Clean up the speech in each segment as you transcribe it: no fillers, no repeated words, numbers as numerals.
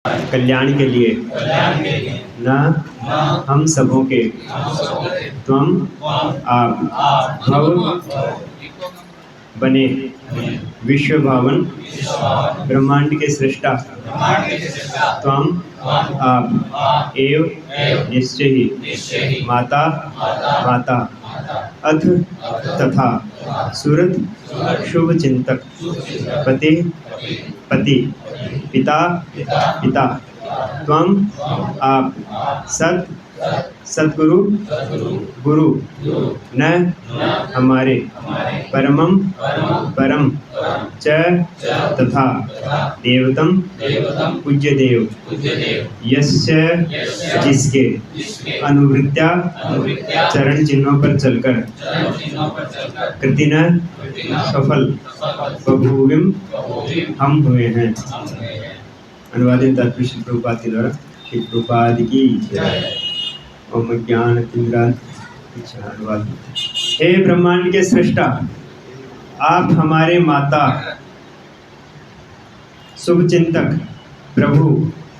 कल्याण के लिए न हम सबों के त्वम आप भव बने विश्व भावन ब्रह्मांड के सृष्टा त्वम आप एव निश्चय ही माता माता अथ तथा सुरत शुभ चिंतक पति पति पिता पिता त्वम आप सत सतगुरु गुरु न हमारे परमम परम च तथा देवतम पूज्य देव यस्य जिसके अनुवृत्त्या चरण चिन्हों पर चलकर कृतिन सफल बभूविम हम हुए हैं। अनुवादित तात्पर्य श्री प्रभुपाद के द्वारा। श्री प्रभुपाद की ओम ज्ञान तिमिरांत। अनुवाद। हे ब्रह्मांड के सृष्टा, आप हमारे माता, शुभ चिंतक, प्रभु,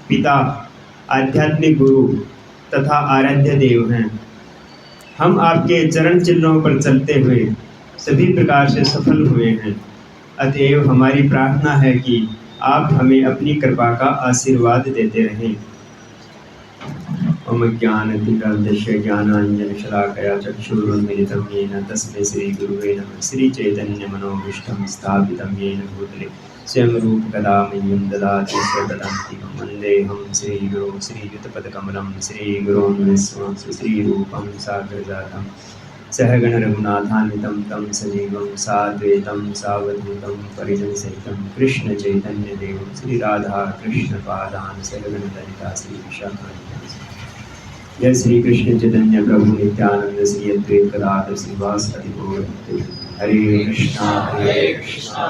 पिता, आध्यात्मिक गुरु तथा आराध्य देव हैं। हम आपके चरण चिन्हों पर चलते हुए सभी प्रकार से सफल हुए हैं। अतएव हमारी प्रार्थना है कि आप हमें अपनी कृपा का आशीर्वाद देते रहें। ओम ज्ञानतिमिरान्धस्य ज्ञानाञ्जनशलाकया चक्षुरुन्मीलितं येन तस्मै श्रीगुरुवे नमः। श्रीचैतन्यमनोभीष्टं स्थापितं येन भूतले स्वयं रूपकदा मह्यं ददाति स्वपदान्तिकं। वन्देऽहं श्रीगुरुं श्रीयुतपदकमलं श्रीगुरोन् विश्वांस श्रीरूपं साग्रजातं सहगण रघुनाथान्वितं तं सजीवं साद्वैतं सावधूतं परिजनसहितं कृष्ण चैतन्य देवं श्री राधा कृष्ण पादान् सहगण ललिता श्री विशाखान्वितं। जय श्री कृष्ण चैतन्य प्रभु नित्यानंद श्री अद्वैत गदाधर श्रीवासादि गौर हरे कृष्णा कृष्णा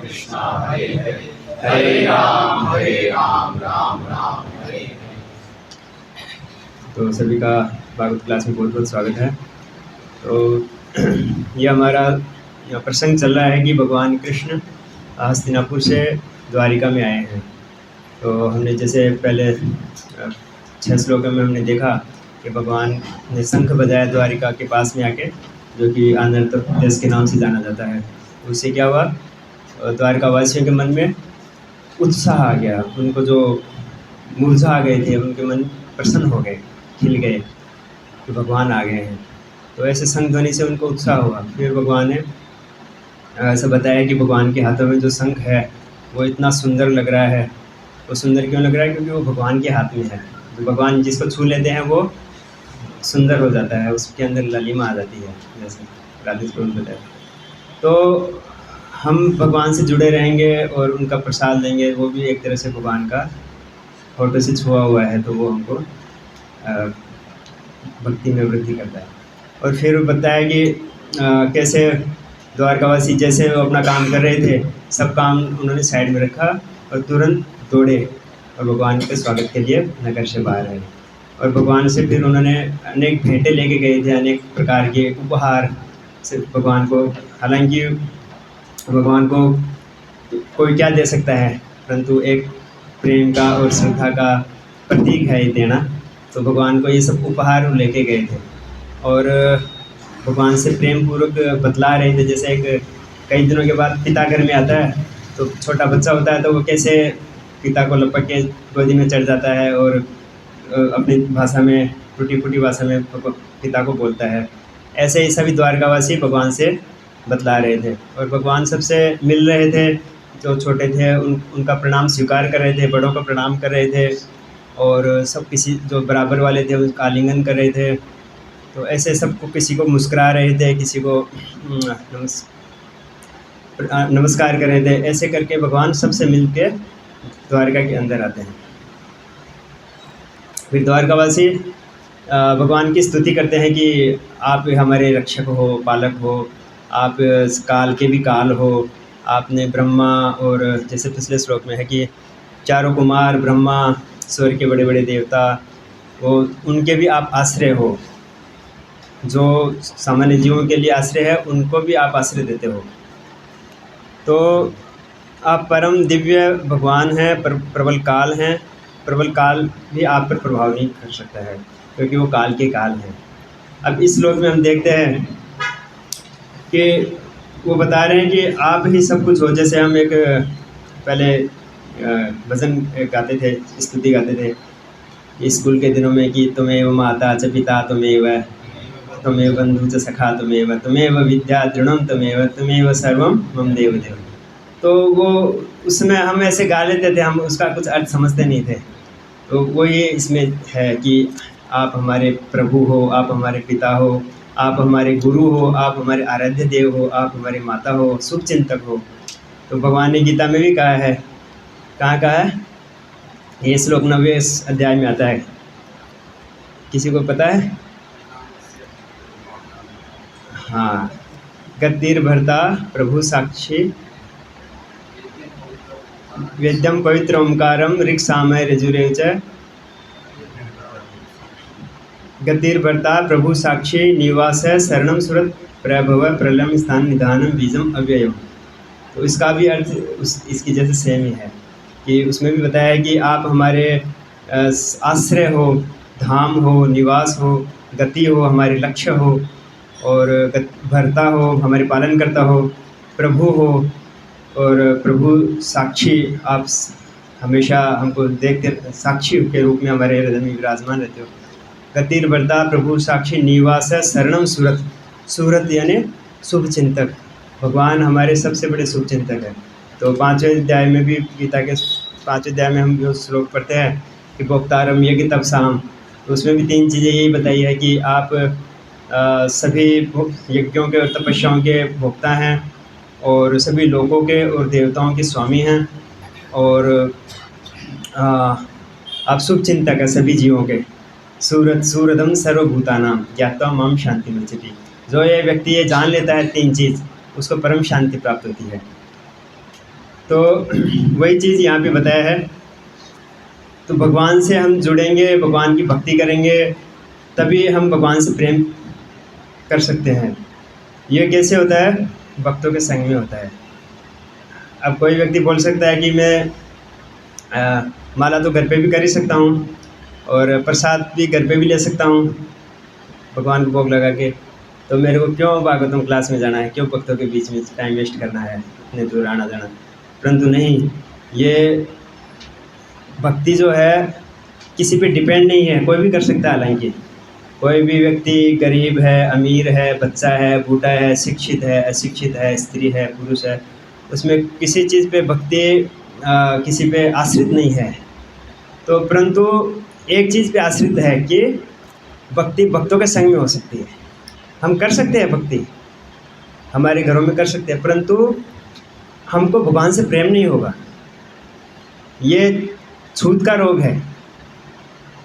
कृष्णा हरे हरे हरे राम राम राम हरे। तो सभी का भागवत क्लास में बहुत बहुत स्वागत है। तो ये हमारा प्रसंग चल रहा है कि भगवान कृष्ण हस्तिनापुर से द्वारिका में आए हैं। तो हमने जैसे पहले 6 श्लोकों में हमने देखा कि भगवान ने शंख बजाया द्वारिका के पास में आके, जो कि आंध्र प्रदेश के नाम से जाना जाता है। उससे क्या हुआ, द्वारिका वासियों के मन में उत्साह आ गया। उनको जो मूर्छा आ गए थे, उनके मन प्रसन्न हो गए, खिल गए कि भगवान आ गए हैं। तो ऐसे शंख ध्वनि से उनको उत्साह हुआ। फिर भगवान ने ऐसा बताया कि भगवान के हाथों में जो शंख है वो इतना सुंदर लग रहा है। वो सुंदर क्यों लग रहा है? क्योंकि वो भगवान के हाथ में है। तो भगवान जिसको छू लेते हैं वो सुंदर हो जाता है, उसके अंदर लालिमा आ जाती है, जैसे राधे स्वरूप बताया। तो हम भगवान से जुड़े रहेंगे और उनका प्रसाद लेंगे, वो भी एक तरह से भगवान का फोटो से छुआ हुआ है, तो वो हमको भक्ति में वृद्धि करता है। और फिर बताया कि कैसे द्वारकावासी जैसे वो अपना काम कर रहे थे, सब काम उन्होंने साइड में रखा और तुरंत दौड़े और भगवान के स्वागत के लिए नगर से बाहर आए। और भगवान से फिर उन्होंने अनेक भेंटें लेके गए थे, अनेक प्रकार के उपहार से भगवान को। हालांकि भगवान को कोई क्या दे सकता है, परंतु एक प्रेम का और श्रद्धा का प्रतीक है ये देना। तो भगवान को ये सब उपहार लेके गए थे और भगवान से प्रेम पूर्वक बतला रहे थे। जैसे एक कई दिनों के बाद पिता घर में आता है, तो छोटा बच्चा होता है तो वो कैसे पिता को लपक के गोदी में चढ़ जाता है और अपनी भाषा में, टूटी फूटी भाषा में पिता को बोलता है। ऐसे ही सभी द्वारकावासी भगवान से बतला रहे थे और भगवान सबसे मिल रहे थे। जो छोटे थे उनका प्रणाम स्वीकार कर रहे थे, बड़ों का प्रणाम कर रहे थे और सब किसी जो बराबर वाले थे उनका आलिंगन कर रहे थे। तो ऐसे सबको, किसी को मुस्कुरा रहे थे, किसी को नमस्कार कर रहे थे। ऐसे करके भगवान सबसे मिल के द्वारका के अंदर आते हैं। फिर द्वारकावासी भगवान की स्तुति करते हैं कि आप हमारे रक्षक हो, पालक हो, आप काल के भी काल हो। आपने ब्रह्मा और जैसे पिछले श्लोक में है कि चारों कुमार, ब्रह्मा, स्वर्ग के बड़े बड़े देवता, वो उनके भी आप आश्रय हो। जो सामान्य जीवों के लिए आश्रय है, उनको भी आप आश्रय देते हो। तो आप परम दिव्य भगवान हैं, प्रबल काल हैं। प्रबल काल भी आप पर प्रभाव नहीं कर सकता है, क्योंकि वो काल के काल हैं। अब इस श्लोक में हम देखते हैं कि वो बता रहे हैं कि आप ही सब कुछ हो। जैसे हम एक पहले भजन गाते थे, स्तुति गाते थे स्कूल के दिनों में कि त्वमेव माता च पिता त्वमेव बंधु च सखा त्वमेव विद्या दृढ़म त्वमेव सर्वम मम देवदेव। तो वो उसमें हम ऐसे गा लेते थे, हम उसका कुछ अर्थ समझते नहीं थे। तो वो ये इसमें है कि आप हमारे प्रभु हो, आप हमारे पिता हो, आप हमारे गुरु हो, आप हमारे आराध्य देव हो, आप हमारी माता हो, शुभचिंतक हो। तो भगवान ने गीता में भी कहा है, कहाँ कहा है? ये श्लोक 90 अध्याय में आता है। किसी को पता है? हाँ, गतिर्भर्ता प्रभु साक्षी वेद्यम पवित्र ओंकारम ऋक्सामय रजुरेव च गतिर्भर्ता प्रभु साक्षी निवास शरणम सुरत प्रभव प्रलम स्थान निधानम बीजम अव्ययम। तो इसका भी अर्थ इसकी जैसे सेम ही है कि उसमें भी बताया है कि आप हमारे आश्रय हो, धाम हो, निवास हो, गति हो, हमारे लक्ष्य हो, और भरता हो, हमारे पालन करता हो, प्रभु हो, और प्रभु साक्षी आप हमेशा हमको देखते, साक्षी के रूप में हमारे हृदय में विराजमान रहते हो। गतिर्भर्ता प्रभु साक्षी निवास शरणम सूरत। सूरत यानी शुभ चिंतक। भगवान हमारे सबसे बड़े शुभ चिंतक हैं। तो 5वें अध्याय में भी, गीता के 5वें अध्याय में हम जो श्लोक पढ़ते हैं कि भोक्तारम यज्ञ तपसाम, तो उसमें भी 3 चीज़ें यही बताई है कि आप सभी यज्ञों के और तपस्याओं के भोक्ता हैं, और सभी लोगों के और देवताओं के स्वामी हैं, और आप शुभ चिंतक हैं सभी जीवों के। सूरदम सर्वभूतानाम ज्ञात्वा माम शांति मृच्छति। जो ये व्यक्ति ये जान लेता है 3 चीज़, उसको परम शांति प्राप्त होती है। तो वही चीज़ यहाँ पे बताया है। तो भगवान से हम जुड़ेंगे, भगवान की भक्ति करेंगे, तभी हम भगवान से प्रेम कर सकते हैं। ये कैसे होता है? भक्तों के संग में होता है। अब कोई व्यक्ति बोल सकता है कि मैं माला तो घर पे भी कर ही सकता हूँ, और प्रसाद भी घर पे भी ले सकता हूँ भगवान को भोग लगा के, तो मेरे को क्यों भागवतम क्लास में जाना है, क्यों भक्तों के बीच में टाइम वेस्ट करना है, इतने दूर आना जाना। परंतु नहीं, ये भक्ति जो है किसी पे डिपेंड नहीं है, कोई भी कर सकता है। हालांकि कोई भी व्यक्ति गरीब है, अमीर है, बच्चा है, बूढ़ा है, शिक्षित है, अशिक्षित है, स्त्री है, पुरुष है, उसमें किसी चीज़ पे भक्ति किसी पे आश्रित नहीं है। तो परंतु एक चीज़ पे आश्रित है कि भक्ति भक्तों के संग में हो सकती है। हम कर सकते हैं भक्ति, हमारे घरों में कर सकते हैं, परंतु हमको भगवान से प्रेम नहीं होगा। ये छूत का रोग है।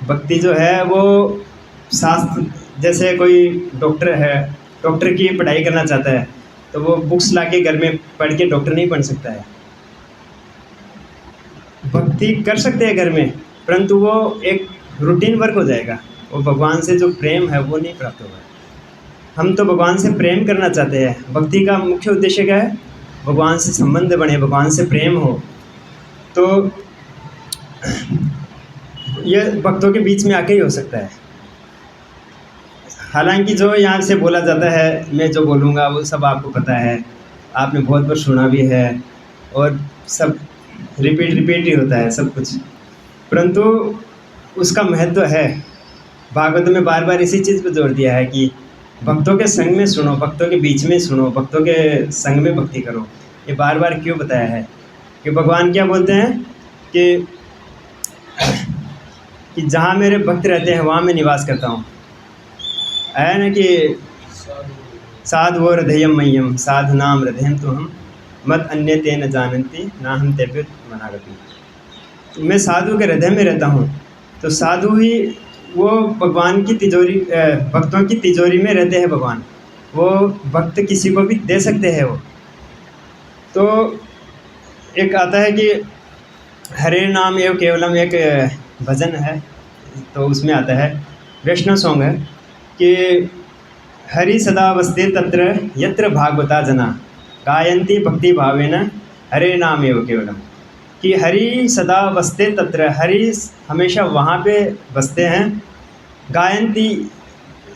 भक्ति जो है वो शास्त्र, जैसे कोई डॉक्टर है, डॉक्टर की पढ़ाई करना चाहता है, तो वो बुक्स लाके घर में पढ़ के डॉक्टर नहीं बन सकता है। भक्ति कर सकते हैं घर में, परंतु वो एक रूटीन वर्क हो जाएगा, वो भगवान से जो प्रेम है वो नहीं प्राप्त होगा। हम तो भगवान से प्रेम करना चाहते हैं। भक्ति का मुख्य उद्देश्य क्या है? भगवान से संबंध बने, भगवान से प्रेम हो। तो ये भक्तों के बीच में आके ही हो सकता है। हालांकि जो यहाँ से बोला जाता है, मैं जो बोलूँगा वो सब आपको पता है, आपने बहुत बार सुना भी है, और सब रिपीट ही होता है सब कुछ, परंतु उसका महत्व है। भागवत में बार बार इसी चीज़ पर जोर दिया है कि भक्तों के संग में सुनो, भक्तों के बीच में सुनो, भक्तों के संग में भक्ति करो। ये बार बार क्यों बताया है? कि भगवान क्या बोलते हैं कि जहाँ मेरे भक्त रहते हैं वहाँ मैं निवास करता हूँ। है ना कि साधुओं हृदयम मह्यम साधुनाम हृदयम तो हम मत अन्य ते न जानन्ति ना हम तेभ्यो मनागति। तो मैं साधु के हृदय में रहता हूँ। तो साधु ही वो भगवान की तिजोरी, भक्तों की तिजोरी में रहते हैं भगवान। वो भक्त किसी को भी दे सकते हैं वो। तो एक आता है कि हरे नाम एवं केवलम, एक भजन है, तो उसमें आता है, वैष्णव सॉन्ग है कि हरि सदा वसते तत्र यत्र भागवता जना गायन्ति भक्ति भावेन हरे नाम एव केवलम, कि हरि सदा बसते तत्र, हरि हमेशा वहाँ पे बसते हैं। गायंती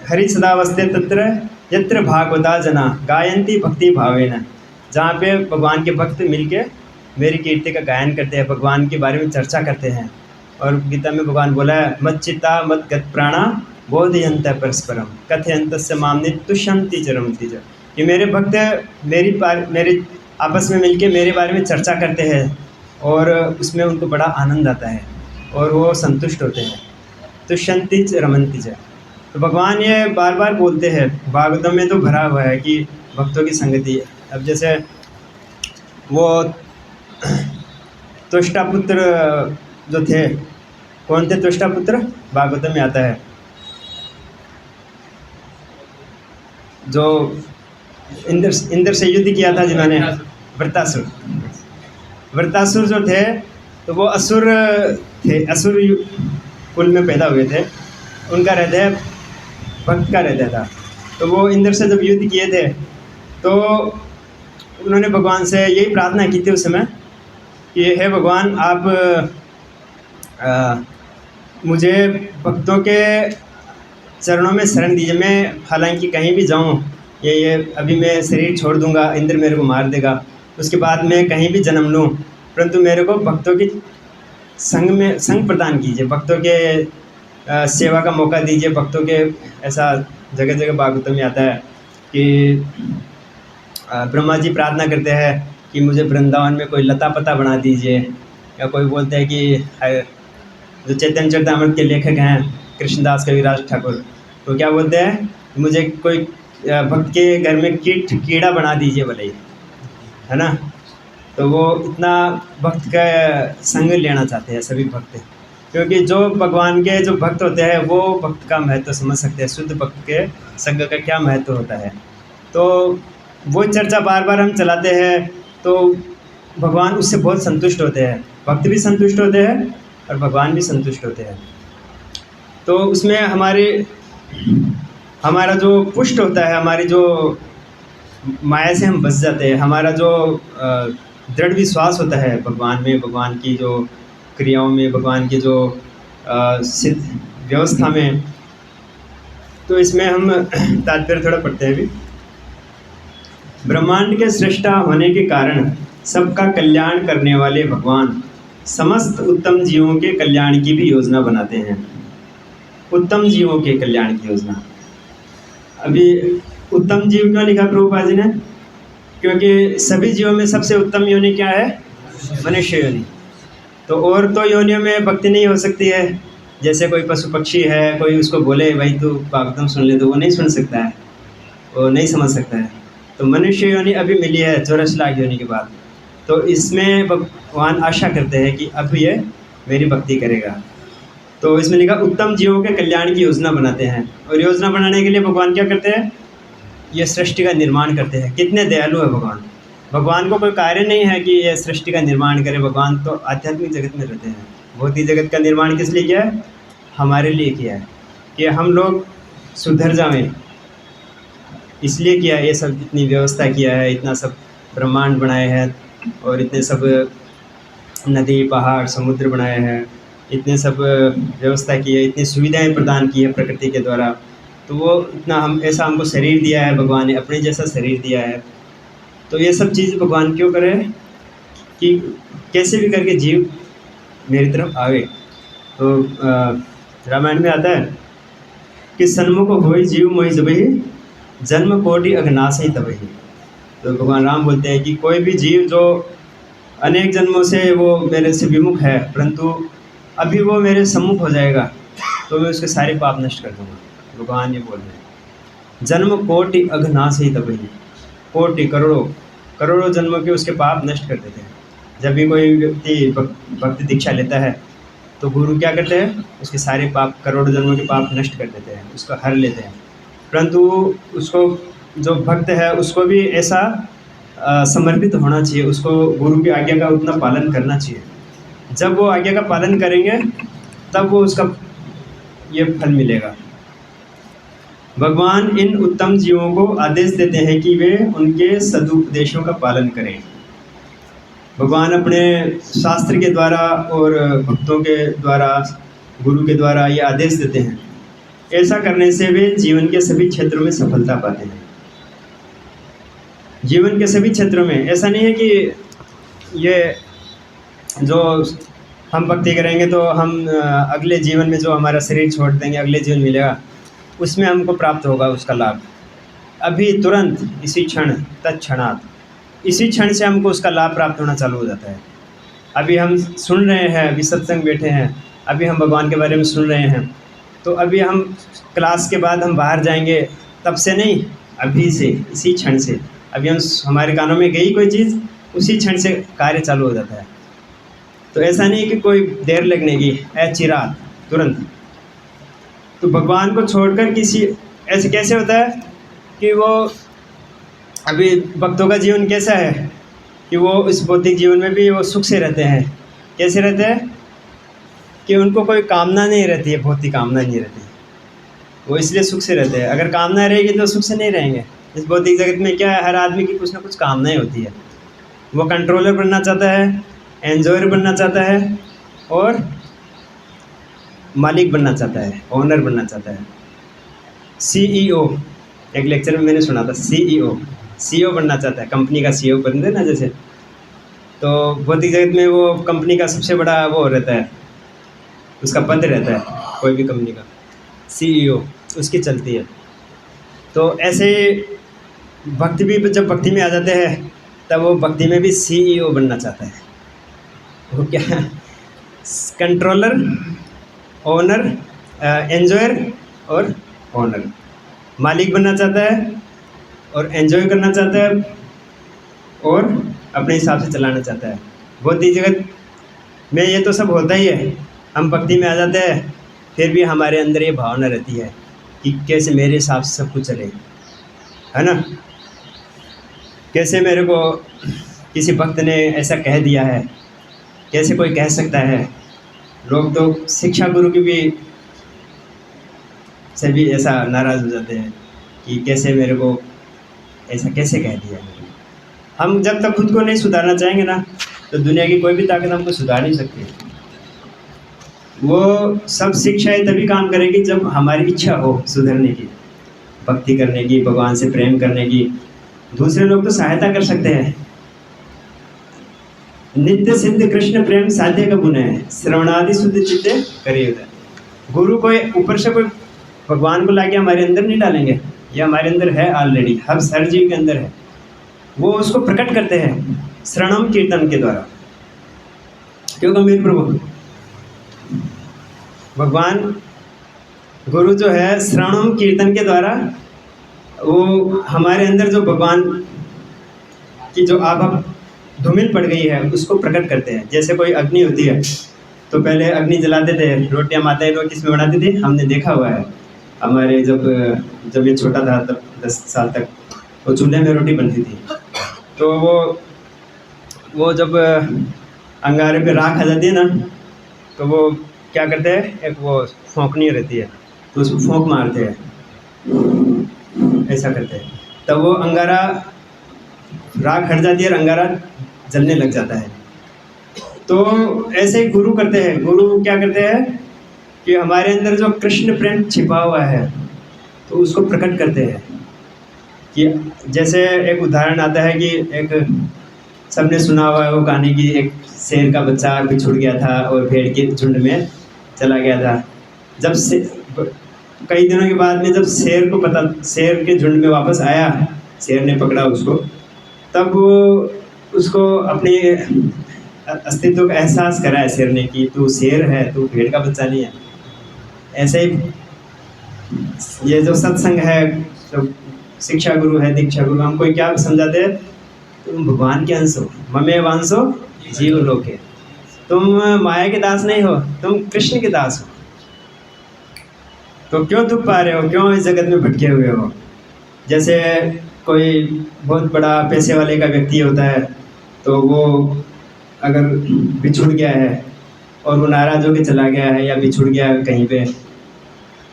हरि सदा बसते तत्र यत्र भागवता जना गायंती भक्ति भावेन, जहाँ पे भगवान के भक्त मिलके मेरी कीर्ति का गायन करते हैं, भगवान के बारे में चर्चा करते हैं। और गीता में भगवान बोला है मत चित्ता मत गत प्राणा बोधयंत परस्परम कथयंतस्य मामने तुष्यंति चरमति च, कि मेरे भक्त मेरे आपस में मिलके मेरे बारे में चर्चा करते हैं और उसमें उनको बड़ा आनंद आता है और वो संतुष्ट होते हैं। तुष्यंति च रमन्ति च, तो भगवान ये बार बार बोलते हैं, भागवतम में तो भरा हुआ है कि भक्तों की संगति। अब जैसे वो त्वष्टा पुत्र जो थे, कौन थे त्वष्टा पुत्र? भागवतम में आता है, जो इंद्र से युद्ध किया था जिन्होंने, वृत्तासुर। वृत्तासुर जो थे तो वो असुर थे, असुर कुल में पैदा हुए थे, उनका हृदय भक्त का रहता था। तो वो इंद्र से जब युद्ध किए थे तो उन्होंने भगवान से यही प्रार्थना की थी उस समय कि हे भगवान आप मुझे भक्तों के चरणों में शरण दीजिए। मैं हालांकि कहीं भी जाऊं, ये अभी मैं शरीर छोड़ दूंगा, इंद्र मेरे को मार देगा, उसके बाद मैं कहीं भी जन्म लूं, परंतु मेरे को भक्तों की संग प्रदान कीजिए, भक्तों के सेवा का मौका दीजिए, भक्तों के। ऐसा जगह जगह भागवत में आता है कि ब्रह्मा जी प्रार्थना करते हैं कि मुझे वृंदावन में कोई लता पता बना दीजिए, या कोई बोलते हैं कि जो चैतन्य चरितामृत के लेखक हैं कृष्णदास कविराज ठाकुर, तो क्या बोलते हैं, मुझे कोई भक्त के घर में कीड़ा बना दीजिए भले ही, है ना। तो वो इतना भक्त का संग लेना चाहते हैं सभी भक्त, क्योंकि जो भगवान के जो भक्त होते हैं वो भक्त का महत्व समझ सकते हैं, शुद्ध भक्त के संग का क्या महत्व होता है। तो वो चर्चा बार बार हम चलाते हैं तो भगवान उससे बहुत संतुष्ट होते हैं, भक्त भी संतुष्ट होते हैं और भगवान भी संतुष्ट होते हैं। तो उसमें हमारा जो पुष्ट होता है, हमारी जो माया से हम बच जाते हैं, हमारा जो दृढ़ विश्वास होता है भगवान में, भगवान की जो क्रियाओं में, भगवान की जो सिद्ध व्यवस्था में। तो इसमें हम तात्पर्य थोड़ा पढ़ते हैं अभी। ब्रह्मांड के सृष्टा होने के कारण सबका कल्याण करने वाले भगवान समस्त उत्तम जीवों के कल्याण की भी योजना बनाते हैं। उत्तम जीवों के कल्याण की योजना। अभी उत्तम जीव क्यों लिखा प्रभुपाद जी ने? क्योंकि सभी जीवों में सबसे उत्तम योनि क्या है? मनुष्य योनि। तो और तो योनियों में भक्ति नहीं हो सकती है। जैसे कोई पशु पक्षी है, कोई उसको बोले भाई तू भागवतम सुन ले, तो वो नहीं सुन सकता है, वो नहीं समझ सकता है। तो मनुष्य योनि अभी मिली है 84 लाख योनि के बाद। तो इसमें भगवान आशा करते हैं कि अब ये मेरी भक्ति करेगा। तो इसमें लिखा उत्तम जीवों के कल्याण की योजना बनाते हैं। और योजना बनाने के लिए भगवान क्या करते हैं? ये सृष्टि का निर्माण करते हैं। कितने दयालु है भगवान। भगवान को कोई कार्य नहीं है कि ये सृष्टि का निर्माण करे। भगवान तो आध्यात्मिक जगत में रहते हैं। भौतिक जगत का निर्माण किस लिए किया है? हमारे लिए किया है कि हम लोग सुधर जाएं, इसलिए किया है। ये सब इतनी व्यवस्था किया है, इतना सब ब्रह्मांड बनाए हैं और इतने सब नदी पहाड़ समुद्र बनाए हैं, इतने सब व्यवस्था की है, इतनी सुविधाएं प्रदान की है प्रकृति के द्वारा। तो वो इतना ऐसा हमको शरीर दिया है भगवान ने, अपने जैसा शरीर दिया है। तो ये सब चीज़ भगवान क्यों करे? कि कैसे भी करके जीव मेरी तरफ आवे। तो रामायण में आता है कि सन्मुख होई जीव मोहि जबहि जन्म कोटि अघनाश ही तबहि। तो भगवान राम बोलते हैं कि कोई भी जीव जो अनेक जन्मों से वो मेरे से विमुख है, परंतु अभी वो मेरे सम्मुख हो जाएगा तो मैं उसके सारे पाप नष्ट कर दूँगा। भगवान ये बोल रहे हैं जन्म कोटि अघनाश ही तबहि। कोटि करोड़ों जन्मों के उसके पाप नष्ट कर देते हैं। जब भी कोई व्यक्ति भक्ति दीक्षा लेता है तो गुरु क्या करते हैं? उसके सारे पाप, करोड़ों जन्मों के पाप नष्ट कर देते हैं, उसको हर लेते हैं। परंतु उसको जो भक्त है उसको भी ऐसा समर्पित होना चाहिए, उसको गुरु की आज्ञा का उतना पालन करना चाहिए। जब वो आज्ञा का पालन करेंगे तब वो उसका ये फल मिलेगा। भगवान इन उत्तम जीवों को आदेश देते हैं कि वे उनके सदुपदेशों का पालन करें। भगवान अपने शास्त्र के द्वारा और भक्तों के द्वारा, गुरु के द्वारा ये आदेश देते हैं। ऐसा करने से वे जीवन के सभी क्षेत्रों में सफलता पाते हैं। जीवन के सभी क्षेत्रों में, ऐसा नहीं है कि ये जो हम भक्ति करेंगे तो हम अगले जीवन में जो हमारा शरीर छोड़ देंगे, अगले जीवन मिलेगा, उसमें हमको प्राप्त होगा उसका लाभ। अभी तुरंत, इसी क्षण, तत्क्षणात, इसी क्षण से हमको उसका लाभ प्राप्त होना चालू हो जाता है। अभी हम सुन रहे हैं, अभी सत्संग बैठे हैं, अभी हम भगवान के बारे में सुन रहे हैं, तो अभी हम क्लास के बाद हम बाहर जाएंगे, तब से नहीं, अभी से, इसी क्षण से। अभी हम, हमारे कानों में गई कोई चीज़, उसी क्षण से कार्य चालू हो जाता है। तो ऐसा नहीं कि कोई देर लगने की, चिराग तुरंत। तो भगवान को छोड़कर किसी, ऐसे कैसे होता है कि वो, अभी भक्तों का जीवन कैसा है कि वो इस भौतिक जीवन में भी वो सुख से रहते हैं। कैसे रहते हैं कि उनको कोई कामना नहीं रहती है, भौतिक कामना नहीं रहती, वो इसलिए सुख से रहते हैं। अगर कामना रहेगी तो सुख से नहीं रहेंगे। इस भौतिक जगत में क्या है, हर आदमी की कुछ ना कुछ कामनाएं होती है। वो कंट्रोलर बनना चाहता है, एंजॉयर बनना चाहता है, और मालिक बनना चाहता है, ओनर बनना चाहता है। CEO, एक लेक्चर में मैंने सुना था, CEO बनना चाहता है, कंपनी का CEO बनते ना जैसे। तो भौतिक जगत में वो कंपनी का सबसे बड़ा वो रहता है, उसका पद रहता है, कोई भी कंपनी का CEO, उसकी चलती है। तो ऐसे भक्ति भी, जब भक्ति में आ जाते हैं तब वो भक्ति में भी CEO बनना चाहता है। वो क्या है, कंट्रोलर, ओनर, एंजॉयर और ओनर। मालिक बनना चाहता है और एंजॉय करना चाहता है और अपने हिसाब से चलाना चाहता है। भौतिक जगत में ये तो सब होता ही है। हम भक्ति में आ जाते हैं, फिर भी हमारे अंदर ये भावना रहती है कि कैसे मेरे हिसाब से सब कुछ चले, है ना। कैसे मेरे को किसी भक्त ने ऐसा कह दिया है, कैसे कोई कह सकता है। लोग तो शिक्षा गुरु की भी से भी ऐसा नाराज़ हो जाते हैं कि कैसे मेरे को ऐसा कैसे कह दिया। हम जब तक खुद को नहीं सुधारना चाहेंगे ना, तो दुनिया की कोई भी ताकत हमको सुधार नहीं सकती। वो सब शिक्षाएं तभी काम करेगी जब हमारी इच्छा हो सुधरने की, भक्ति करने की, भगवान से प्रेम करने की। दूसरे लोग तो सहायता कर सकते हैं। नित्य सिद्ध कृष्ण प्रेम साध्य का गुण है, श्रवणादि शुद्ध चित्ते करे उदय। गुरु कोई ऊपर से कोई भगवान को लाके हमारे अंदर नहीं डालेंगे, ये हमारे अंदर है ऑलरेडी, हर जीव के अंदर है। वो उसको प्रकट करते हैं श्रवणम कीर्तन के द्वारा। क्यों गंभीर प्रभु, भगवान गुरु जो है श्रवणम कीर्तन के द्वारा वो हमारे अंदर जो भगवान की जो आभा धूमिल पड़ गई है उसको प्रकट करते हैं। जैसे कोई अग्नि होती है तो पहले अग्नि जलाते थे, रोटियां माताएं लोग किस में बनाती थी, हमने देखा हुआ है। हमारे जब ये छोटा था तब 10 साल तक वो चूल्हे में रोटी बनती थी। तो वो जब अंगारे पे राख आ जाती है ना, तो वो क्या करते हैं, एक वो फोंकनी रहती है तो उसको फोंक मारते हैं, ऐसा करते हैं। तब वो अंगारा, राख हट जाती है और अंगारा जलने लग जाता है। तो ऐसे ही गुरु करते हैं। गुरु क्या करते हैं कि हमारे अंदर जो कृष्ण प्रेम छिपा हुआ है तो उसको प्रकट करते हैं। कि जैसे एक उदाहरण आता है कि एक, सबने सुना हुआ है वो कहानी की, एक शेर का बच्चा बिछुड़ गया था और भेड़ के झुंड में चला गया था। जब से कई दिनों के बाद में जब शेर को पता, शेर के झुंड में वापस आया, शेर ने पकड़ा उसको, तब वो उसको अपने अस्तित्व का एहसास कराया शेर ने कि तू शेर है, तू भेड़ का बच्चा नहीं है। ऐसे ही ये जो सत्संग है, जो शिक्षा गुरु है, दीक्षा गुरु, हमको क्या समझाते हैं, तुम भगवान के अंश हो, ममे वांसो जीव लोके। तुम माया के दास नहीं हो, तुम कृष्ण के दास हो। तो क्यों दुख पा रहे हो, क्यों इस जगत में भटके हुए हो। जैसे कोई बहुत बड़ा पैसे वाले का व्यक्ति होता है तो वो अगर बिछुड़ गया है और वो नाराज होकर चला गया है या बिछुड़ गया है कहीं पे,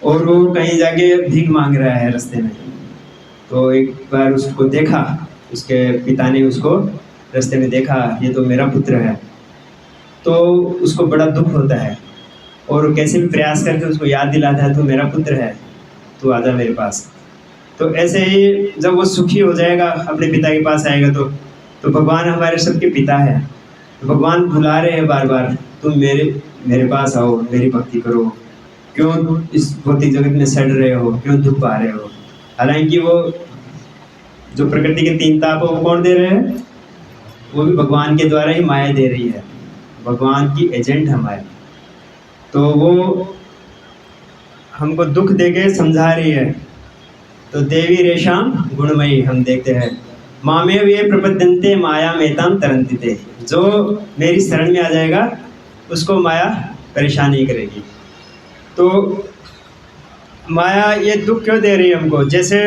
और वो कहीं जाके भीख मांग रहा है रास्ते में, तो एक बार उसको देखा, उसके पिता ने उसको रास्ते में देखा ये तो मेरा पुत्र है, तो उसको बड़ा दुख होता है और कैसे भी प्रयास करके उसको याद दिलाता है, तो मेरा पुत्र है, तू आजा मेरे पास। तो ऐसे ही जब वो सुखी हो जाएगा, अपने पिता के पास आएगा, तो भगवान हमारे सबके पिता है। तो भगवान बुला रहे हैं बार बार, तुम मेरे पास आओ, मेरी भक्ति करो, क्यों इस भौतिक जगत में सड़ रहे हो, क्यों दुख पा रहे हो। हालांकि वो जो प्रकृति के तीन ताप वो कौन दे रहे हैं, वो भी भगवान के द्वारा ही माया दे रही है, भगवान की एजेंट है माया। तो वो हमको दुख दे के समझा रही है। तो देवी रेशाम गुणमयी हम देखते हैं, मामेव ये प्रपद्यन्ते माया मेताम तरंतिते, जो मेरी शरण में आ जाएगा उसको माया परेशान नहीं करेगी। तो माया ये दुख क्यों दे रही है हमको, जैसे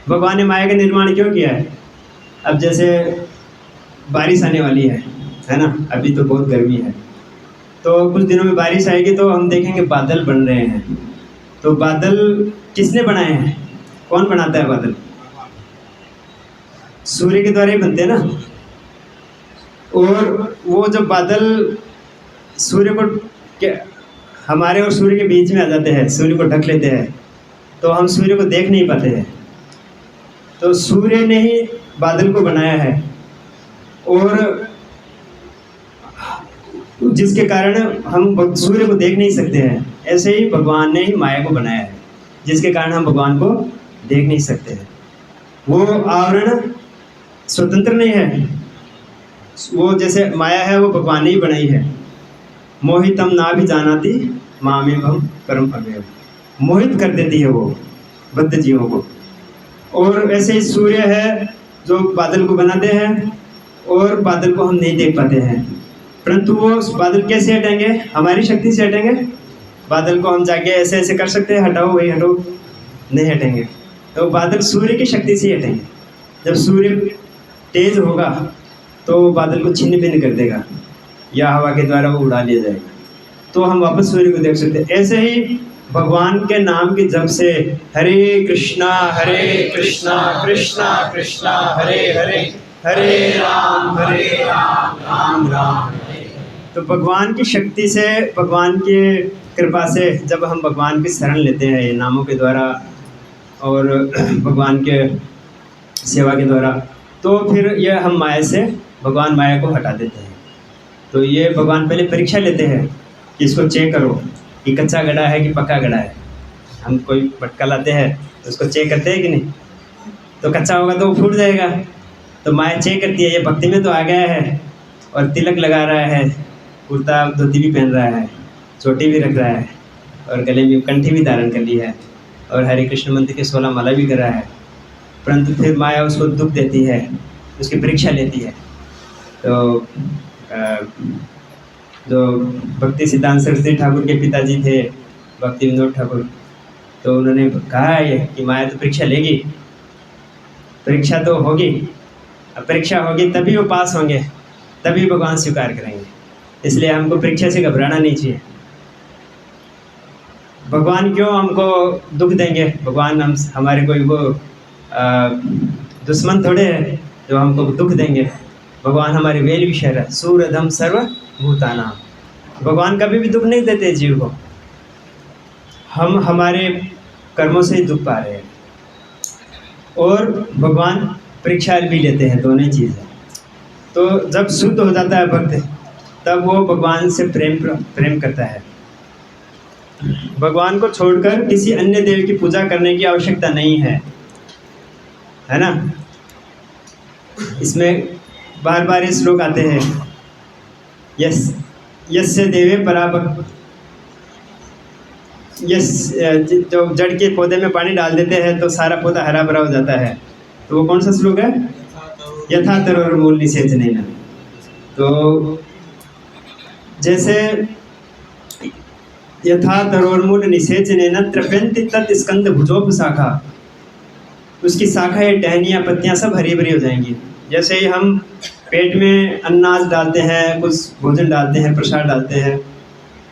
भगवान ने माया का निर्माण क्यों किया है। अब जैसे बारिश आने वाली है ना, अभी तो बहुत गर्मी है, तो कुछ दिनों में बारिश आएगी, तो हम देखेंगे बादल बन रहे हैं। तो बादल किसने बनाए हैं, कौन बनाता है बादल, सूर्य के द्वारा ही बनते हैं ना। और वो जब बादल सूर्य को हमारे और सूर्य के बीच में आ जाते हैं, सूर्य को ढक लेते हैं, तो हम सूर्य को देख नहीं पाते हैं। तो सूर्य ने ही बादल को बनाया है, और जिसके कारण हम सूर्य को देख नहीं सकते हैं। ऐसे ही भगवान ने ही माया को बनाया है, जिसके कारण हम भगवान को देख नहीं सकते हैं। वो आवरण स्वतंत्र नहीं है, वो जैसे माया है वो भगवान ने ही बनाई है। मोहितम ना भी जानाती मामेवम परम अव्ययम, मोहित कर देती है वो बद्ध जीवों को। और ऐसे ही सूर्य है जो बादल को बनाते हैं, और बादल को हम नहीं देख पाते हैं, परंतु वो बादल कैसे हटेंगे, हमारी शक्ति से हटेंगे। बादल को हम जाके ऐसे ऐसे कर सकते हैं, हटाओ वही हटाओ, नहीं हटेंगे। तो बादल सूर्य की शक्ति से ही हटेंगे। जब सूर्य तेज होगा तो बादल को छिन्न भिन्न कर देगा, या हवा के द्वारा वो उड़ा लिया जाएगा, तो हम वापस सूर्य को देख सकते हैं। ऐसे ही भगवान के नाम की जप से हरे कृष्णा कृष्णा कृष्णा हरे हरे, हरे राम राम राम। तो भगवान की शक्ति से, भगवान की कृपा से जब हम भगवान की शरण लेते हैं ये नामों के द्वारा और भगवान के सेवा के द्वारा, तो फिर ये हम माया से भगवान माया को हटा देते हैं। तो ये भगवान पहले परीक्षा लेते हैं कि इसको चेक करो कि कच्चा गड़ा है कि पक्का गड़ा है। हम कोई मटका लाते हैं तो उसको चेक करते हैं कि नहीं, तो कच्चा होगा तो वो फूट जाएगा। तो माया चेक करती है, ये भक्ति में तो आ गया है और तिलक लगा रहा है, कुर्ता धोती भी पहन रहा है, चोटी भी रख रहा है, और गले में कंठी भी धारण कर ली है, और हरे कृष्ण मंत्र के 16 माला भी कर रहा है, परंतु फिर माया उसको दुख देती है, उसकी परीक्षा लेती है। तो जो भक्ति सिद्धांत सरस्वती ठाकुर के पिताजी थे भक्ति विनोद ठाकुर, तो उन्होंने कहा है कि माया तो परीक्षा लेगी, परीक्षा तो होगी, अब परीक्षा होगी तभी वो पास होंगे, तभी भगवान स्वीकार करेंगे। इसलिए हमको परीक्षा से घबराना नहीं चाहिए। भगवान क्यों हमको दुख देंगे, भगवान हमारे कोई वो दुश्मन थोड़े है जो हमको दुख देंगे। भगवान हमारे वेल विषय है, सूरधम सर्वभूतानां। भगवान कभी भी दुख नहीं देते जीव को, हम हमारे कर्मों से ही दुख पा रहे हैं, और भगवान परीक्षा भी लेते हैं, दोनों ही चीज़ है। तो जब शुद्ध हो जाता है भक्त, तब वो भगवान से प्रेम करता है। भगवान को छोड़कर किसी अन्य देव की पूजा करने की आवश्यकता नहीं है ना। इसमें बार बार ये श्लोक आते हैं, यस्य देवे पराभक्त, जो जड़ के पौधे में पानी डाल देते हैं तो सारा पौधा हरा भरा हो जाता है। तो वो कौन सा श्लोक है, यथा तरोर्मूल निषेचनेन। तो जैसे यथा तरोर्मूल निषेचनेन तृप्यन्ति तत् स्कंद भुजोप शाखा, उसकी शाखाएं, टहनियाँ, पत्तियाँ सब हरी भरी हो जाएंगी। जैसे ही हम पेट में अनाज डालते हैं, कुछ भोजन डालते हैं, प्रसाद डालते हैं,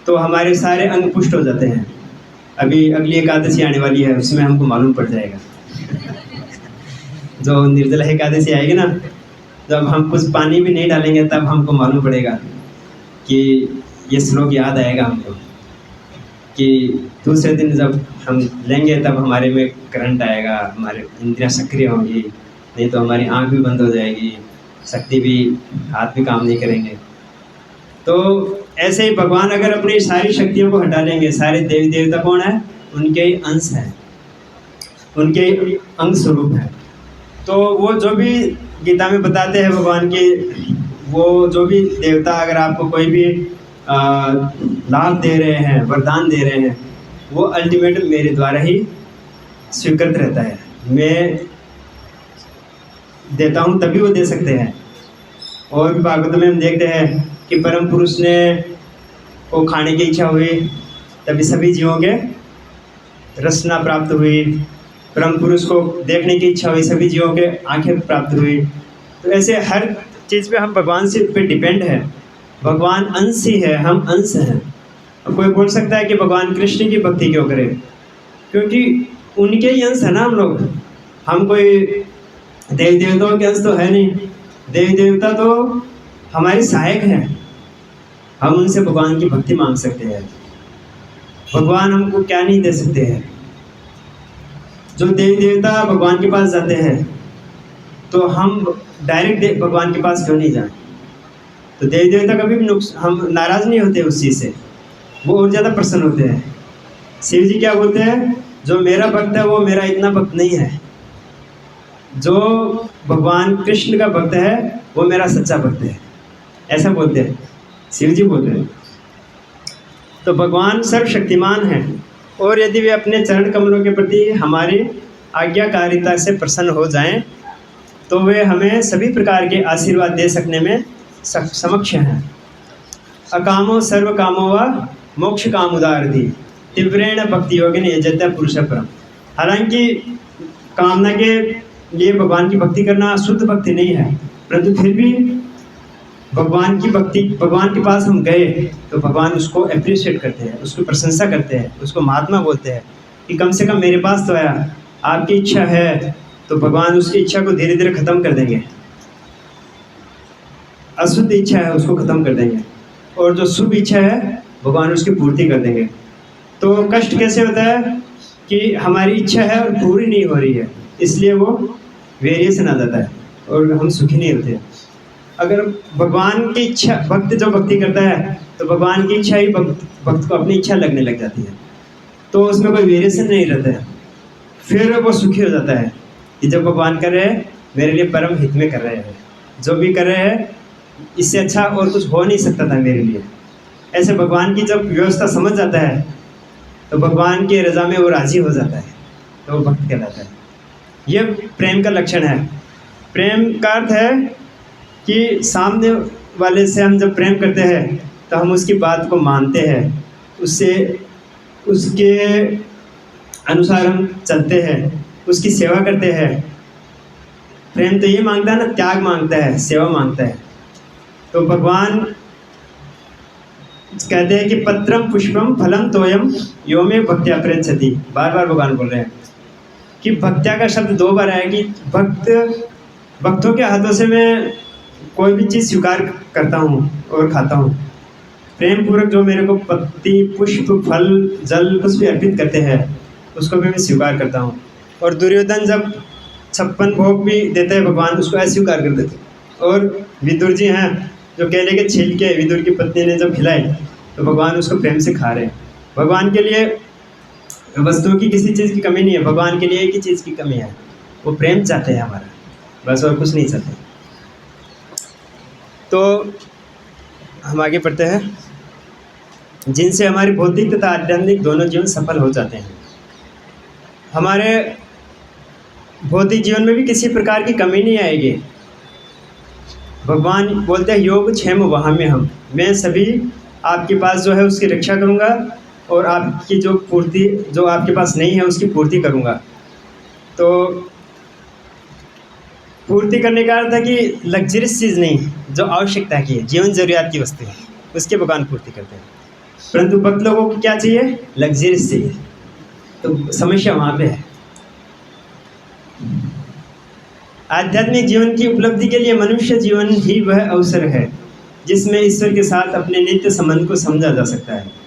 तो हमारे सारे अंग पुष्ट हो जाते हैं। अभी अगली एकादशी आने वाली है, उसमें हमको मालूम पड़ जाएगा। जो निर्जला एकादशी आएगी ना, जब हम कुछ पानी भी नहीं डालेंगे तब हमको मालूम पड़ेगा कि ये श्लोक याद आएगा हमको, कि दूसरे दिन जब हम लेंगे तब हमारे में करंट आएगा, हमारे इंद्रियां सक्रिय होंगी, नहीं तो हमारी आंख भी बंद हो जाएगी, शक्ति भी, हाथ भी काम नहीं करेंगे। तो ऐसे ही भगवान अगर अपनी सारी शक्तियों को हटा लेंगे, सारे देवी देवता कौन है? उनके ही अंश हैं, उनके ही अंग स्वरूप हैं। तो वो जो भी गीता में बताते हैं भगवान की, वो जो भी देवता अगर आपको कोई भी लाभ दे रहे हैं, वरदान दे रहे हैं, वो अल्टीमेट मेरे द्वारा ही स्वीकृत रहता है। मैं देता हूँ तभी वो दे सकते हैं। और भी भागवत में हम देखते हैं कि परम पुरुष ने को खाने की इच्छा हुई, तभी सभी जीवों के रसना प्राप्त हुई। परम पुरुष को देखने की इच्छा हुई, सभी जीवों के आंखें प्राप्त हुई। तो ऐसे हर चीज़ पे हम भगवान से पे डिपेंड है। भगवान अंश ही है, हम अंश हैं। अब कोई बोल सकता है कि भगवान कृष्ण की भक्ति क्यों करें? क्योंकि उनके ही अंश है ना हम लोग। हम कोई देवी देवताओं के अंश तो है नहीं। देवी देवता तो हमारे सहायक हैं, हम उनसे भगवान की भक्ति मांग सकते हैं। भगवान हमको क्या नहीं दे सकते हैं। जो देवी देवता भगवान के पास जाते हैं तो हम डायरेक्ट भगवान के पास क्यों नहीं जाएं? तो देवी देवता कभी भी हम नाराज नहीं होते उस चीज़ से, वो और ज़्यादा प्रसन्न होते हैं। शिव जी क्या बोलते हैं? जो मेरा भक्त है वो मेरा इतना भक्त नहीं है, जो भगवान कृष्ण का भक्त है वो मेरा सच्चा भक्त है, ऐसा बोलते हैं, शिव जी बोलते हैं। तो भगवान सर्वशक्तिमान हैं, और यदि वे अपने चरण कमलों के प्रति हमारी आज्ञाकारिता से प्रसन्न हो जाएं, तो वे हमें सभी प्रकार के आशीर्वाद दे सकने में समक्ष हैं। अकामो सर्व कामो व मोक्ष कामुदारधि तीव्रेण भक्ति योगिन यजते पुरुष परम। हालांकि कामना के लिए भगवान की भक्ति करना शुद्ध भक्ति नहीं है, परंतु फिर भी भगवान की भक्ति, भगवान के पास हम गए तो भगवान उसको अप्रिशिएट करते हैं, उसकी प्रशंसा करते हैं, उसको महात्मा बोलते हैं कि कम से कम मेरे पास तो आया। आपकी इच्छा है तो भगवान उसकी इच्छा को धीरे धीरे ख़त्म कर देंगे। अशुद्ध इच्छा है उसको ख़त्म कर देंगे, और जो शुभ इच्छा है भगवान उसकी पूर्ति कर देंगे। तो कष्ट कैसे होता है कि हमारी इच्छा है और पूरी नहीं हो रही है, इसलिए वो वेरिएशन आ जाता है और हम सुखी नहीं होते। अगर भगवान की इच्छा, भक्त जो भक्ति करता है तो भगवान की इच्छा ही भक्त को अपनी इच्छा लगने लग जाती है, तो उसमें कोई वेरिएशन नहीं रहता है, फिर वो सुखी हो जाता है कि जब भगवान कर रहे हैं मेरे लिए परम हित में कर रहे हैं, जो भी कर रहे हैं इससे अच्छा और कुछ हो नहीं सकता था मेरे लिए। ऐसे भगवान की जब व्यवस्था समझ जाता है तो भगवान की रजा में वो राजी हो जाता है, तो वो भक्त कहलाता है। ये प्रेम का लक्षण है। प्रेम का अर्थ है कि सामने वाले से हम जब प्रेम करते हैं तो हम उसकी बात को मानते हैं, उससे उसके अनुसार हम चलते हैं, उसकी सेवा करते हैं। प्रेम तो ये मांगता है ना, त्याग मांगता है, सेवा मांगता है। तो भगवान कहते हैं कि पत्रम पुष्पम फलम तोयम यो में भक्त्या प्रयच्छति। बार बार भगवान बोल रहे हैं कि भक्त्या का शब्द 2 बार आया कि भक्तों के हाथों से मैं कोई भी चीज़ स्वीकार करता हूँ और खाता हूँ। प्रेम पूर्वक जो मेरे को पत्ती, पुष्प, फल, जल कुछ भी अर्पित करते हैं उसको भी मैं स्वीकार करता हूँ। और दुर्योधन जब 56 भोग भी देते हैं भगवान उसको अस्वीकार कर देते। और विदुर जी हैं जो केले के छिलके विदुर की पत्नी ने जब खिलाए तो भगवान उसको प्रेम से खा रहे हैं। भगवान के लिए वस्तुओं की किसी चीज़ की कमी नहीं है, भगवान के लिए एक ही चीज़ की कमी है, वो प्रेम चाहते हैं हमारा, बस और कुछ नहीं चाहते। तो हम आगे पढ़ते हैं। जिनसे हमारी भौतिक तथा आध्यात्मिक दोनों जीवन सफल हो जाते हैं। हमारे भौतिक जीवन में भी किसी प्रकार की कमी नहीं आएगी। भगवान बोलते हैं योग क्षेम वहाँ में हम, मैं सभी आपके पास जो है उसकी रक्षा करूँगा और आपकी जो पूर्ति जो आपके पास नहीं है उसकी पूर्ति करूँगा। तो पूर्ति करने का अर्थ है कि लग्जरियस चीज़ नहीं, जो आवश्यकता की है, जीवन जरूरियात की वस्तु है, उसके भगवान पूर्ति करते हैं। परंतु भक्त लोगों को क्या चाहिए? लग्जरियस चाहिए। तो समस्या वहाँ पे है। आध्यात्मिक जीवन की उपलब्धि के लिए मनुष्य जीवन ही वह अवसर है जिसमें ईश्वर के साथ अपने नित्य संबंध को समझा जा सकता है।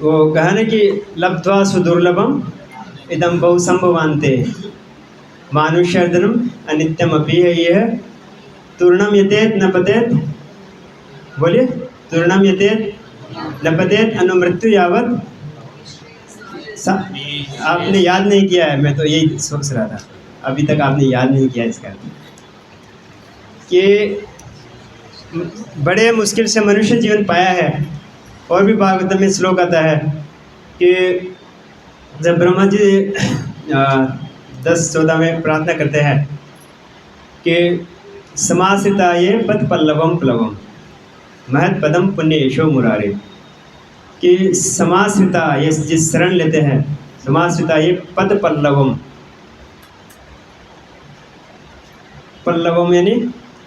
वो कहा ना कि लब्ध्वा सुदुर्लभम इदम बहुसंभवान्ते मानुष्यर्धनम अनित्यम अपि है यह तूर्णम यतेत न पतेत, बोलिए, तूर्णम यतेत न पतेत अनुमृत्यु यावत। आपने याद नहीं किया है, मैं तो यही सोच रहा था, अभी तक आपने याद नहीं किया इसका कि बड़े मुश्किल से मनुष्य जीवन पाया है। और भी भागवत में श्लोक आता है कि जब ब्रह्मा जी 10-14 में प्रार्थना करते हैं कि समाश्रिता ये पद पल्लवम प्लवम महत पदम पुण्य यशो मुरारे, कि समाश्रिता ये जिस शरण लेते हैं, समाश्रिता ये पद पल्लवम, पल्लवम यानी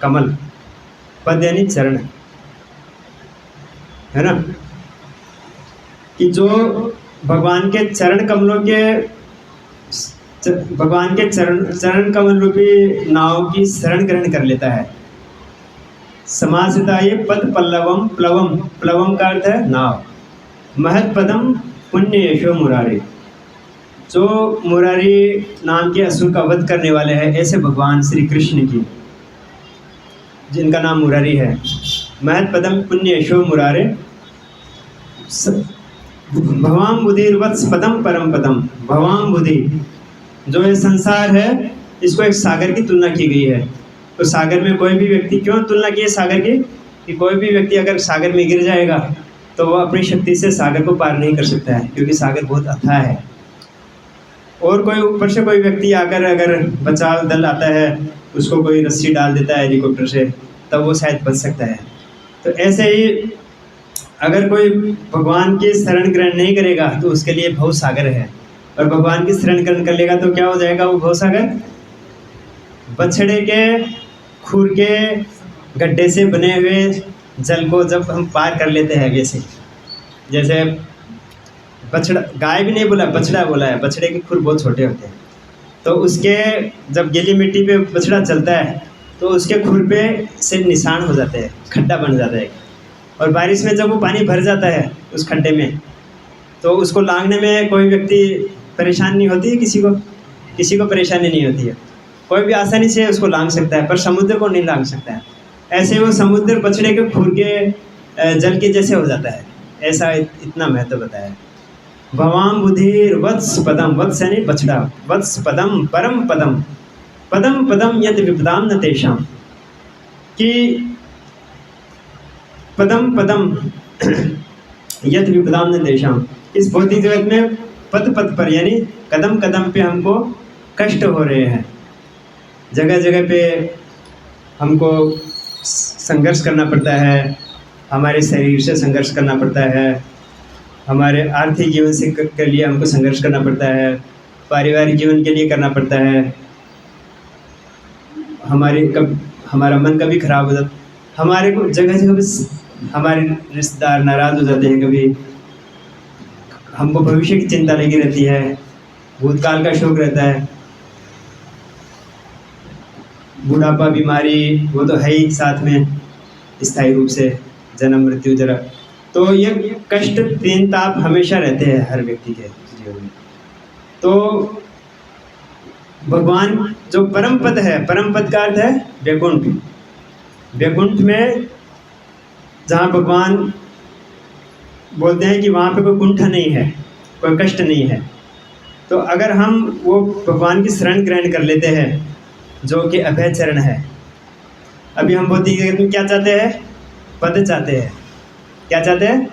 कमल, पद यानी चरण, है ना, कि जो भगवान के चरण कमलों के भगवान के चरण कमल रूपी नाव की शरण ग्रहण कर लेता है। समाश्रिता ये पद पल्लवम प्लवम, प्लवम का अर्थ है नाव, महत पदम पुण्य यशो मुरारी, जो मुरारी नाम के असुर का वध करने वाले हैं ऐसे भगवान श्री कृष्ण की, जिनका नाम मुरारी है। महत पदम पुण्य यशो मुरारे भवाम बुधिर्वत्स पदम परम पदम, भवाम बुधि, जो ये संसार है इसको एक सागर की तुलना की गई है। तो सागर में कोई भी व्यक्ति, क्यों तुलना की है सागर की, कि कोई भी व्यक्ति अगर सागर में गिर जाएगा तो वो अपनी शक्ति से सागर को पार नहीं कर सकता है, क्योंकि सागर बहुत अथाह है। और कोई ऊपर से कोई व्यक्ति आकर अगर बचाव दल आता है, उसको कोई रस्सी डाल देता है हेलीकॉप्टर से, तब वो शायद बच सकता है। तो ऐसे ही अगर कोई भगवान की शरण ग्रहण नहीं करेगा तो उसके लिए भव सागर है, और भगवान की शरण ग्रहण कर लेगा तो क्या हो जाएगा वो भव सागर, बछड़े के खुर के गड्ढे से बने हुए जल को जब हम पार कर लेते हैं, वैसे जैसे बछड़ा, गाय भी नहीं बोला, बछड़ा बोला है, बछड़े के खुर बहुत छोटे होते हैं, तो उसके जब गीली मिट्टी पे बछड़ा चलता है तो उसके खुर पे से निशान हो जाते हैं, खड्डा बन जाता है। और बारिश में जब वो पानी भर जाता है उस खड्डे में, तो उसको लांघने में कोई व्यक्ति परेशान नहीं होती है, किसी को परेशानी नहीं होती है, कोई भी आसानी से उसको लांघ सकता है, पर समुद्र को नहीं लांघ सकता है। ऐसे वो समुद्र बछड़े के खुर के जल के जैसे हो जाता है, ऐसा इतना महत्व बताया है। भवाम बुधिर वत्स पदम, वत्स यानी बछड़ा, वत्स पदम परम पदम, पदम पदम यद विपदाम न तेषाम, कि पदम पदम यद विपदाम न तेषाम, इस भौतिक जगत में पद पद पर यानी कदम कदम पे हमको कष्ट हो रहे हैं, जगह जगह पे हमको संघर्ष करना पड़ता है, हमारे शरीर से संघर्ष करना पड़ता है, हमारे आर्थिक जीवन से के लिए हमको संघर्ष करना पड़ता है, पारिवारिक जीवन के लिए करना पड़ता है, हमारा मन कभी खराब हो जाता, हमारे को जगह जगह पे हमारे रिश्तेदार नाराज़ हो जाते हैं, कभी हमको भविष्य की चिंता लगी रहती है, भूतकाल का शोक रहता है, बुढ़ापा, बीमारी, वो तो है ही साथ में स्थायी रूप से, जन्म मृत्यु जरा, तो ये कष्ट तीन ताप हमेशा रहते हैं हर व्यक्ति के जीवन में। तो भगवान जो परम पद है, परम पद का अर्थ है वैकुंठ, वैकुंठ में जहाँ भगवान बोलते हैं कि वहाँ पे कोई कुंठा नहीं है, कोई कष्ट नहीं है। तो अगर हम वो भगवान की शरण ग्रहण कर लेते हैं जो कि अभय चरण है, अभी हम भौतिक जगत में क्या चाहते हैं, पद चाहते हैं, क्या चाहते हैं,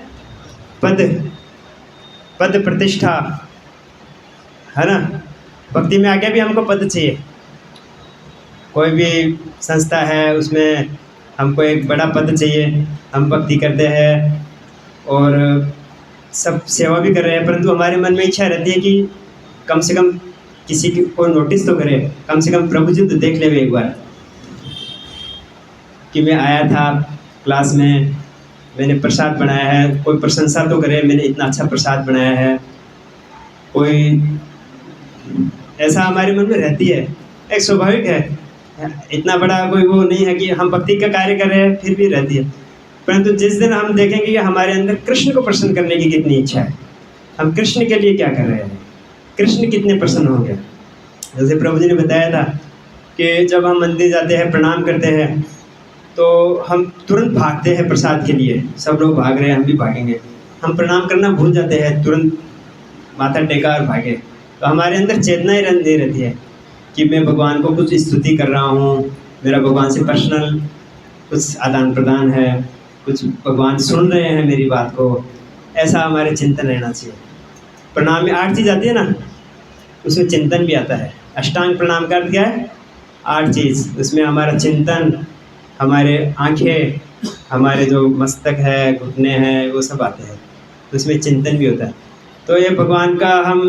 पद, पद प्रतिष्ठा, है ना, भक्ति में आगे भी हमको पद चाहिए, कोई भी संस्था है उसमें हमको एक बड़ा पद चाहिए, हम भक्ति करते हैं और सब सेवा भी कर रहे हैं, परंतु हमारे मन में इच्छा रहती है कि कम से कम किसी को नोटिस तो करे, कम से कम प्रभु जी तो देख ले एक बार कि मैं आया था क्लास में, मैंने प्रसाद बनाया है, कोई प्रशंसा तो करे, मैंने इतना अच्छा प्रसाद बनाया है, कोई ऐसा हमारे मन में रहती है, एक स्वाभाविक है। इतना बड़ा कोई वो नहीं है कि हम भक्ति का कार्य कर रहे हैं फिर भी रहती है। परंतु जिस दिन हम देखेंगे कि हमारे अंदर कृष्ण को प्रसन्न करने की कितनी इच्छा है, हम कृष्ण के लिए क्या कर रहे हैं, कृष्ण कितने प्रसन्न होंगे। जैसे प्रभु जी ने बताया था कि जब हम मंदिर जाते हैं, प्रणाम करते हैं, तो हम तुरंत भागते हैं प्रसाद के लिए। सब लोग भाग रहे हैं, हम भी भागेंगे। हम प्रणाम करना भूल जाते हैं, तुरंत माथा टेका और भागे। तो हमारे अंदर चेतना ही नहीं रहती है कि मैं भगवान को कुछ स्तुति कर रहा हूँ, मेरा भगवान से पर्सनल कुछ आदान प्रदान है, कुछ भगवान सुन रहे हैं मेरी बात को। ऐसा हमारे चिंतन रहना चाहिए। प्रणाम में 8 चीज़ आती है ना, उसमें चिंतन भी आता है। अष्टांग प्रणाम का अर्थ क्या है? 8 चीज़। उसमें हमारा चिंतन, हमारे आँखें, हमारे जो मस्तक है, घुटने हैं, वो सब आते हैं। तो उसमें चिंतन भी होता है। तो ये भगवान का हम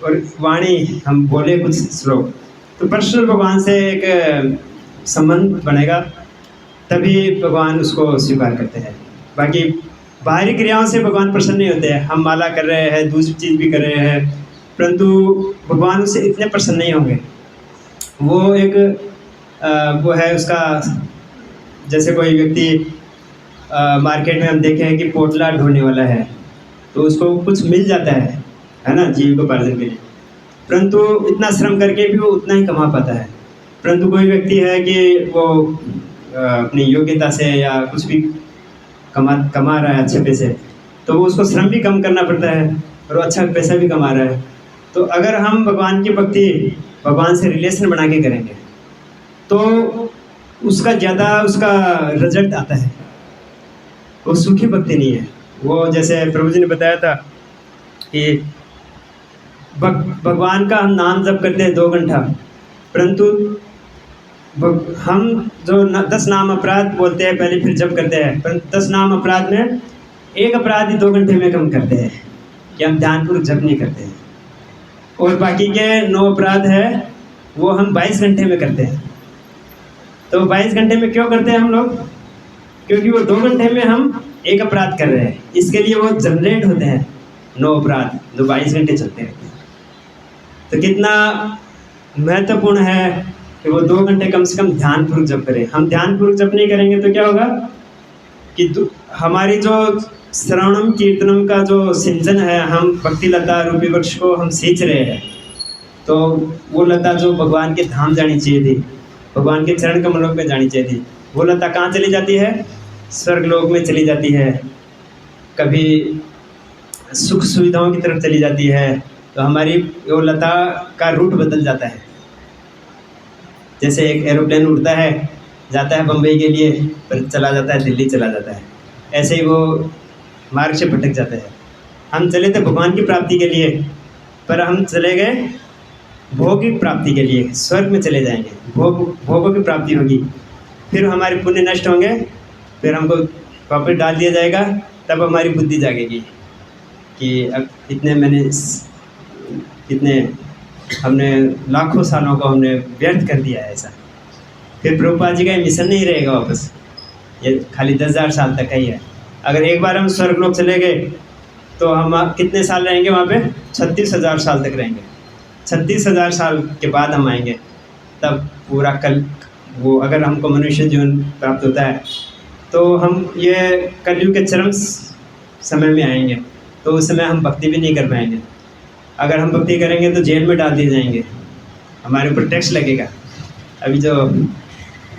और वाणी हम बोले कुछ श्लोक, तो पर्सनल भगवान से एक संबंध बनेगा, तभी भगवान उसको स्वीकार करते हैं। बाकी बाहरी क्रियाओं से भगवान प्रसन्न नहीं होते हैं। हम माला कर रहे हैं, दूसरी चीज़ भी कर रहे हैं, परंतु भगवान उससे इतने प्रसन्न नहीं होंगे। वो एक वो है उसका, जैसे कोई व्यक्ति मार्केट में हम देखे हैं कि पोटला ढोने वाला है, तो उसको कुछ मिल जाता है ना, जीविकोपार्जन के लिए, परंतु इतना श्रम करके भी वो उतना ही कमा पाता है। परंतु कोई व्यक्ति है कि वो अपनी योग्यता से या कुछ भी कमा रहा है अच्छे पैसे, तो वो उसको श्रम भी कम करना पड़ता है और अच्छा पैसा भी कमा रहा है। तो अगर हम भगवान की भक्ति, भगवान से रिलेशन बना के करेंगे, तो उसका ज़्यादा उसका रिजल्ट आता है। वो सुखी भक्ति नहीं है। वो जैसे प्रभु जी ने बताया था कि भगवान का हम नाम जप करते हैं 2 घंटा, परंतु हम जो 10 नाम अपराध बोलते हैं पहले, फिर जप करते हैं, परंतु 10 नाम अपराध में एक अपराध ही 2 घंटे में कम करते हैं कि हम ध्यानपूर्वक जप नहीं करते हैं। और बाकी के 9 अपराध है वो हम 22 घंटे में करते हैं। तो 22 घंटे में क्यों करते हैं हम लोग? क्योंकि वो 2 घंटे में हम एक अपराध कर रहे हैं, इसके लिए वो जनरेट होते हैं 9 अपराध जो 22 घंटे चलते रहते हैं। तो कितना महत्वपूर्ण है कि वो 2 घंटे कम से कम ध्यानपूर्वक जप करें। हम ध्यानपूर्वक जप नहीं करेंगे तो क्या होगा कि हमारी जो श्रवणम कीर्तनम का जो सिंचन है, हम भक्ति लता रूपी वृक्ष को हम सींच रहे हैं, तो वो लता जो भगवान के धाम जानी चाहिए थी, भगवान के चरण कमलों में जानी चाहिए थी, वो लता कहाँ चली जाती है? स्वर्ग लोक में चली जाती है, कभी सुख सुविधाओं की तरफ चली जाती है। तो हमारी वो लता का रूट बदल जाता है। जैसे एक एरोप्लेन उड़ता है, जाता है बम्बई के लिए, पर चला जाता है दिल्ली चला जाता है, ऐसे ही वो मार्ग से भटक जाता है। हम चले थे भगवान की प्राप्ति के लिए, पर हम चले गए भौतिक प्राप्ति के लिए, स्वर्ग में चले जाएंगे, भोगों की प्राप्ति होगी, फिर हमारे पुण्य नष्ट होंगे, फिर हमको वापस डाल दिया जाएगा। तब हमारी बुद्धि जागेगी कि अब हमने लाखों सालों को हमने व्यर्थ कर दिया है ऐसा। फिर प्रभुपाद जी का मिशन नहीं रहेगा वापस, ये खाली 10,000 साल तक का ही है। अगर एक बार हम स्वर्ग लोक चले गए तो हम कितने साल रहेंगे वहाँ पे? 36,000 साल तक रहेंगे। 36,000 साल के बाद हम आएंगे, तब पूरा कल वो अगर हमको मनुष्य जीवन प्राप्त होता है तो हम ये कलयुग के चरम समय में आएंगे, तो उस समय हम भक्ति भी नहीं कर पाएंगे। अगर हम भक्ति करेंगे तो जेल में डाल दिए जाएंगे, हमारे ऊपर टैक्स लगेगा। अभी जो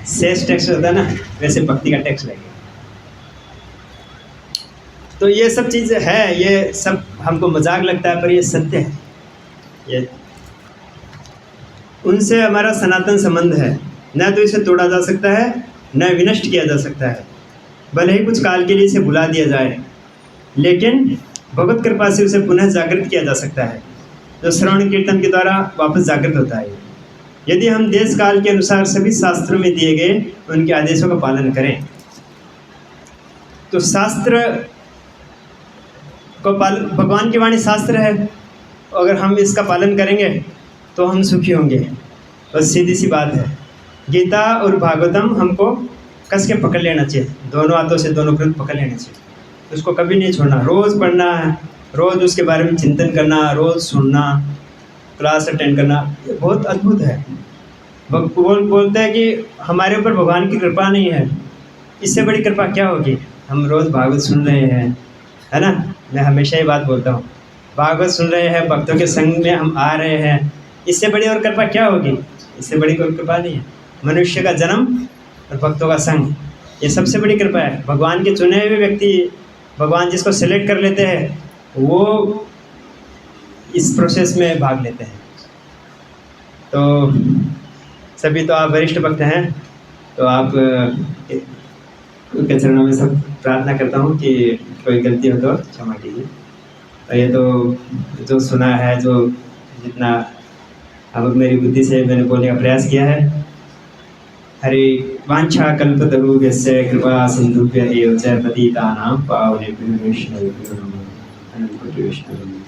सेस टैक्स होता है ना, वैसे भक्ति का टैक्स लगेगा। तो ये सब चीज़ें है, ये सब हमको मजाक लगता है पर ये सत्य है। ये उनसे हमारा सनातन संबंध है, न तो इसे तोड़ा जा सकता है न विनष्ट किया जा सकता है। भले ही कुछ काल के लिए इसे भुला दिया जाए, लेकिन भगवत कृपा से उसे पुनः जागृत किया जा सकता है, जो श्रवण कीर्तन के द्वारा वापस जागृत होता है। यदि हम देश काल के अनुसार सभी शास्त्रों में दिए गए उनके आदेशों का पालन करें, तो शास्त्र को भगवान की वाणी शास्त्र है, अगर हम इसका पालन करेंगे तो हम सुखी होंगे। बस सीधी सी बात है। गीता और भागवतम हमको कस के पकड़ लेना चाहिए, दोनों हाथों से दोनों ग्रंथ पकड़ लेना चाहिए, उसको कभी नहीं छोड़ना। रोज़ पढ़ना है, रोज़ उसके बारे में चिंतन करना, रोज़ सुनना, क्लास अटेंड करना, ये बहुत अद्भुत है। बोलते हैं कि हमारे ऊपर भगवान की कृपा नहीं है, इससे बड़ी कृपा क्या होगी। हम रोज़ भागवत सुन रहे हैं, है ना। मैं हमेशा ये बात बोलता हूँ, भागवत सुन रहे हैं, भक्तों के संग में हम आ रहे हैं, इससे बड़ी और कृपा क्या होगी। इससे बड़ी कोई कृपा नहीं है। मनुष्य का जन्म और भक्तों का संग, ये सबसे बड़ी कृपा है। भगवान के चुने हुए व्यक्ति, भगवान जिसको सेलेक्ट कर लेते हैं, वो इस प्रोसेस में भाग लेते हैं। तो सभी तो आप वरिष्ठ भक्त हैं, तो आप उनके चरणों में सब प्रार्थना करता हूँ कि कोई गलती हो तो क्षमा कीजिए। और ये तो जो सुना है, जो जितना अब मेरी बुद्धि से मैंने बोलने का प्रयास किया है। हरे वांछा कल्पतरुभ्यश्च कृपा सिन्धुभ्यः एव च पतितानां पावनेभ्यो वैष्णवेभ्यो नमः। अनंत कोटि वैष्णव।